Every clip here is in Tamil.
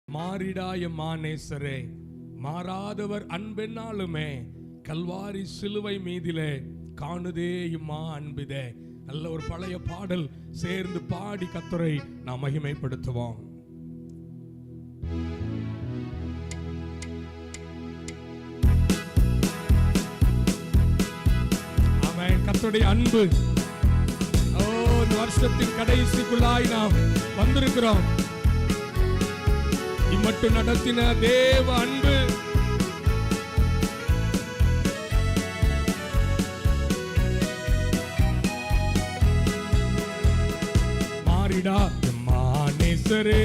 மாறிடாய மானேசரே, மாறாதவர் அன்பென்னாலுமே கல்வாரி சிலுவை மீதிலே காணுதே இம்மா அன்பிதே. நல்ல ஒரு பழைய பாடல் சேர்ந்து பாடி கர்த்தரை நாம் மகிமைப்படுத்துவோம். ஆமென். கர்த்தருடைய அன்பு இந்த வருஷத்தின் கடைசிக்குள்ளாய் நாம் வந்திருக்கிறோம். இம்மட்டும் நடத்தின தேவ அன்பு மாறிடா மானேசரே,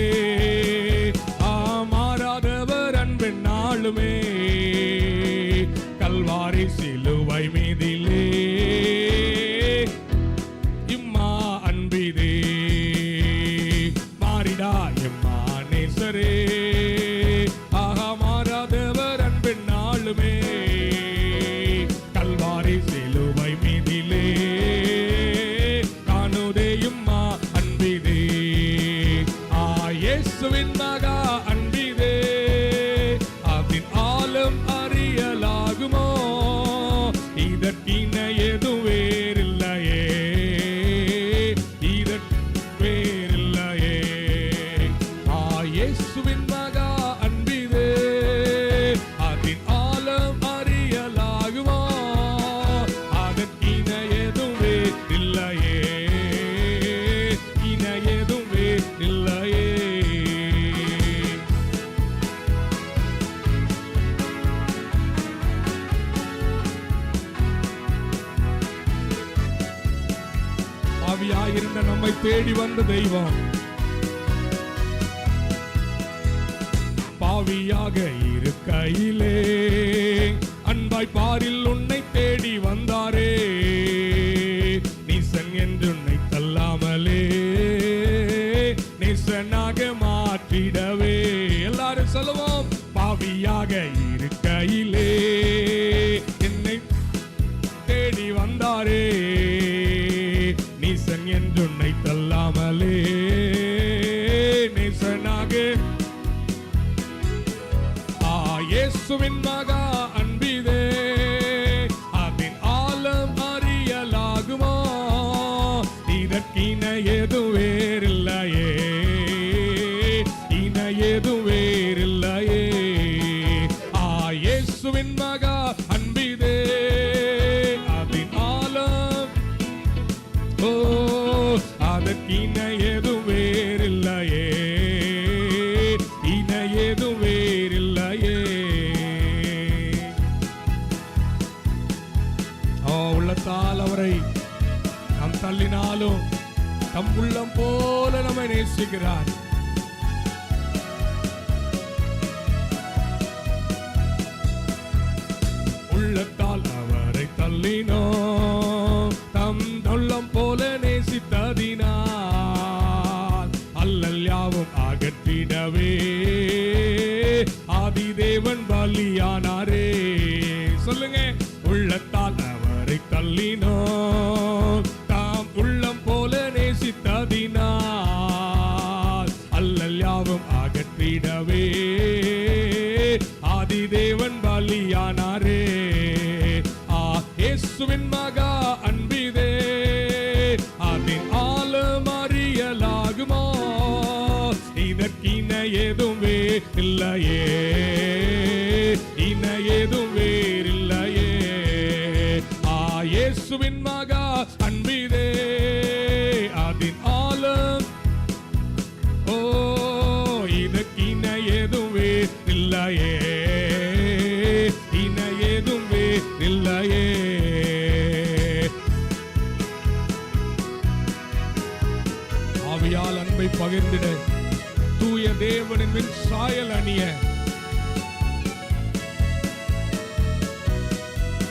மாறாதவர் அன்பென்னாலுமே கல்வாரி சிலுவை மீதிலே இம்மா அன்பிதே. மாறிடா மானேசரே, மாறாதவர் அன்பென்னாலுமே கல்வாரி சிலுவை மீதிலே காணுதே இம்மா அன்பிதே. இயேசுவின் மகா அன்பிதே, அதன் ஆழம் அறியலாகுமோ? இதற்கின எதுவும் வேறில்லையே, வேறில்லையே. இயேசுவின் மகா அன்பிதே, அதன் ஆழம் அறியலாகுமோ? அதற்கின எதுவும் வேறில்லையே, இன எதுவும் வேறில்லையே. பாவியாயிருந்த நம்மை தேடி வந்த தெய்வம், பாவியாக இருக்கையிலே அன்பாய் பாரில் உன்னை தேடி வந்தாரே. நீசன் என்று உன்னை தள்ளாமலே நேசனாக மாற்றிடவே. எல்லாரும் சொல்லுவோம். பாவியாக இருக்கையிலே என்னை தேடி வந்தாரே, நீசன் என்று உன்னை தள்ளாமலே நேசனாக. இயேசுவின் மகா அன்பிதே, அதன் ஆழம் அறியலாகுமோ? இதற்கின எதுவும் வேறில்லையே, இன எதுவும் வேறில்லையே. இயேசுவின் மகா அன்பிதே, அதன் ஆழம் அதற்கின எதுவும் வேறில்லையே, இன எதுவும் வேறில்லையே. உள்ளத்தால் அவரை நாம் தள்ளினாலும் தம் உள்ளம் போல நம்மை நேசிக்கிறார். உள்ளத்தால் அவரை தள்ளினோம், தம் உள்ளம் போல நேசித்ததினால் அல்லல் யாவும் அகற்றிடவே ஆதிதேவன் பலியானாரே. சொல்லுங்க. உள்ளத்தால் அவரை தள்ளினோம், தாம் உள்ளம் போல நேசித்ததினால் அல்லல் யாவும் அகற்றிடவே ஆதிதேவன் பலியானாரே. இயேசுவின் மகா அன்பிதே, அதன் ஆழம் அறியலாகுமோ? இதற்கின எதுவும் வேறில்லையே, இன எதுவும் வேறில்லையே. இயேசுவின் மகா அன்பிதே, அதன் ஆழம் இதற்கின எதுவும் வேறில்லையே, இன எதுவும் வேறில்லையே. ஆவியால் அன்பை பகிர்ந்திட தூய தேவனின் சாயல் அணிய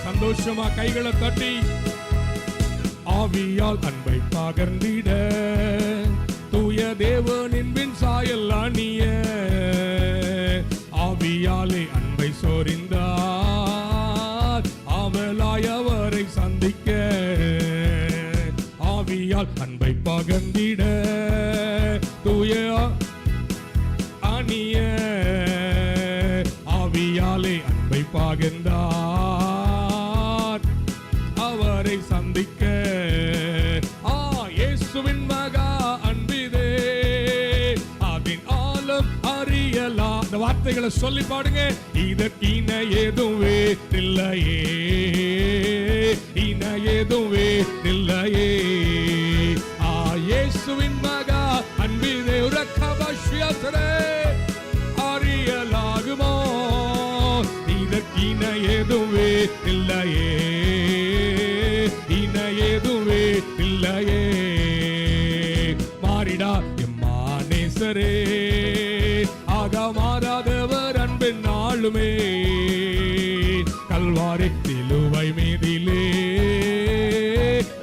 சந்தோஷமா கைகளை தட்டி ஆவியால் அன்பை பகிர்ந்திட தூய தேவனின் சாயல் அணிய ஆவியாலே அன்பை சொரிந்தார் ஆவலாய் அவரை சந்திக்க. ஆவியால் அன்பை பகிர்ந்திட தூய அணிய சந்திக்க இயேசுவின் மகா அன்பிதே அதன் ஆழம் அறியலா. இந்த வார்த்தைகளை சொல்லி பாடுங்க. இதற்கின ஏதும் வேறில்லையே, இன ஏதும் வேறில்லையே. இயேசுவின் மகா அன்பிதே உரக்கபஷ்யத்ரே அறியலாகுமோ. இதற்கின ஏதும் வேறில்லையே, இன ஏதும் வேறில்லையே. மாறிடா எம்மானேசரே ஆக மாறாதவர் அன்பின் நாளுமே. கல்வாரி சிலுவை மீதிலே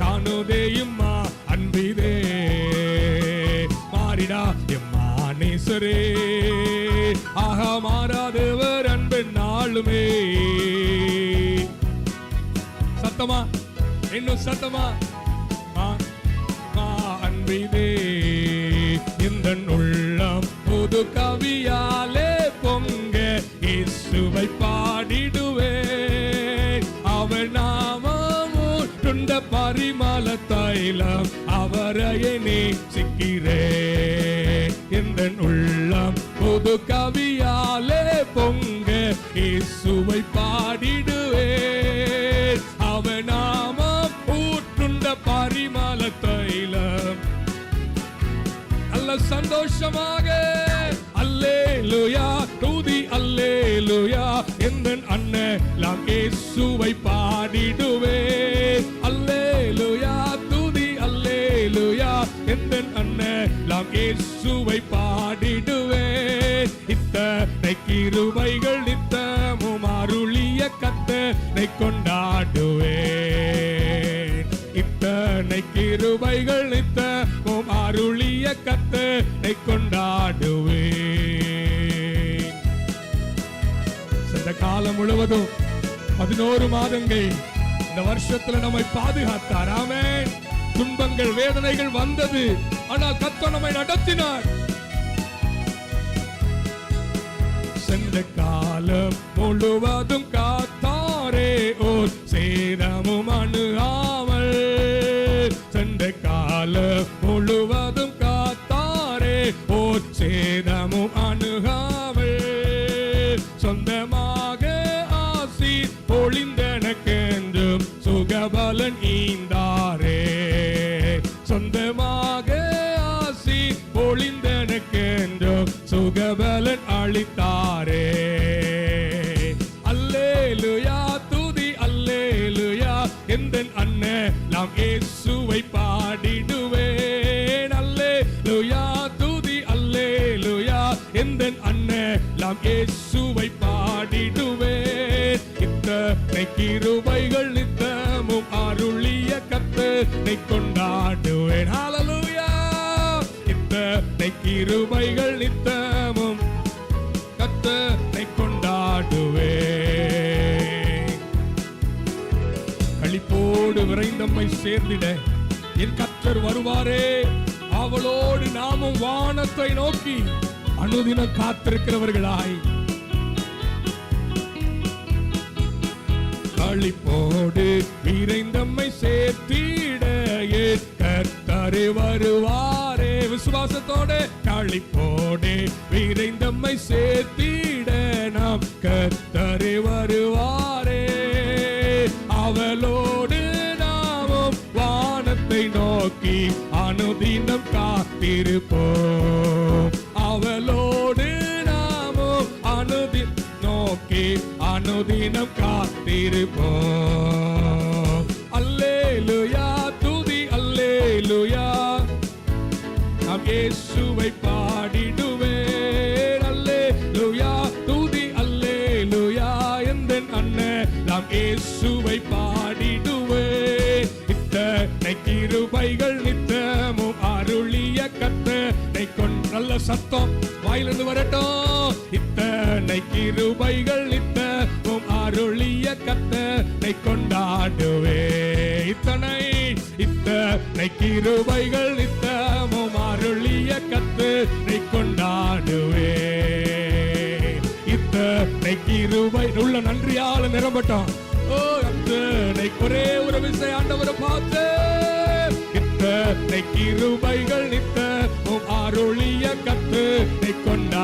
காணுதே இம்மா அன்பிதே. மாறிடா எம்மானேசரே ஆக மாறாதவர் அன்பின் நாளுமே. சத்தமா, இன்னும் சத்தமா. அன்பிதே இந்த உள்ளம் புது கவியாலே பொங்க இயேசுவை பாடிடுவே. அவர் நாமமும் துண்ட பரிமள தைலம் அவரையே நேசிக்கிறே. இந்த உள்ளம் புது கவியாலே பொங்க இயேசுவை பாடிடுவே. அவர் நாமம் ஊற்றுண்ட பரிமள தைலம். நல்ல சந்தோஷமாக அல்லேலூயா துதி அல்லேலூயா. இந்த அண்ணன் நாம் இயேசுவை பாடிடுவே. அல்லேலூயா துதி அல்லேலூயா. இந்த அண்ணன் நாம் இயேசுவை பாடிடுவே. இத்தனை கிருபைகள் நித்தமும் அருளிய கர்த்தரை கொண்டாடுவே. இத்தனை கிருபைகள் நித்தமும் அருளிய கர்த்தரை கொண்டாடுவே. இந்த காலம் முழுவதும் 11 மாதங்கள் இந்த வருஷத்துல நம்மை பாதுகாத்தார். ஆமென். துன்பங்கள் வேதனைகள் வந்தது, ஆனால் கர்த்தர் நம்மை நடத்தினார். சென்ற காலம் முழுவதும் காத்தாரே ஓர் சேதமும் அணுகாமல். சென்ற காலம் முழுவதும் காத்தாரே ஓர் சேதமும் அணுகாமல். சொந்தமாக ஆசி பொழிந்தனக்கென்றும் சுகபலன் ஈந்தாரே. சொந்தமாக ஆசி பொழிந்தனக்கென்றும் சுகபலன் அளித்தாரே. அல்லேலூயா துதி அல்லேலூயா. இந்த அண்ணன் நாம் இயேசுவை பாடிடுவேன். அல்லேலூயா துதி அல்லேலூயா. இந்த அண்ணன் நாம் இயேசுவை பாடிடுவேன். இத்தனை கிருபைகள் நித்தமும் அருளிய கர்த்தரை கொண்டாடுவேன். ஹல்லேலூயா. இத்தனை கிருபைகள் நித்தமும் கர்த்தரை கொண்டாடுவேன். களிப்போடு விரைந்தம்மை சேர்ந்திட என் கர்த்தர் வருவாரே. அவளோடு நாமும் வானத்தை நோக்கி அனுதினம் காத்திருக்கிறவர்களாய் களிப்போடு விரைந்தம்மை சேர்த்திட என் கர்த்தர் வருவாரே. விசுவாசத்தோடு களிப்போடு விரைந்தம்மை சேர்த்திட நாம் கர்த்தர் வருவாரே. அவளோடு நாமும் வானத்தை நோக்கி அனுதினம் காத்திருப்போம். அவளோடு நாமும் நோக்கி அனுதினம் காத்திருப்போம். அல்லேலூயா துதி அல்லேலூயா. நாம் இயேசுவை பாடிடுவேன். அல்லேலூயா துதி அல்லேலூயா. இந்த அண்ணன் நாம் இயேசுவை பாடிடுவேன். இத்தனை கிருபைகள் நித்தமும் அருளிய கர்த்தரை நல்ல சத்தம் வாயிலிருந்து வரட்டும். இத்தனை கிருபைகள் நித்தமும் அருளிய கர்த்தரை கொண்டாடுவே. இத்தனை கிருபைகள் நித்தமும் அருளிய கர்த்தரை கொண்டாடுவே. இத்தனை கிருபை உள்ள நன்றியால நிரம்பட்டும். ஓ அத்தனை ஒரே ஒரு விசை ஆண்டவரை பார்த்து இத்தனை கிருபைகள் நித்த உம் அருளிய கத்து கொண்ட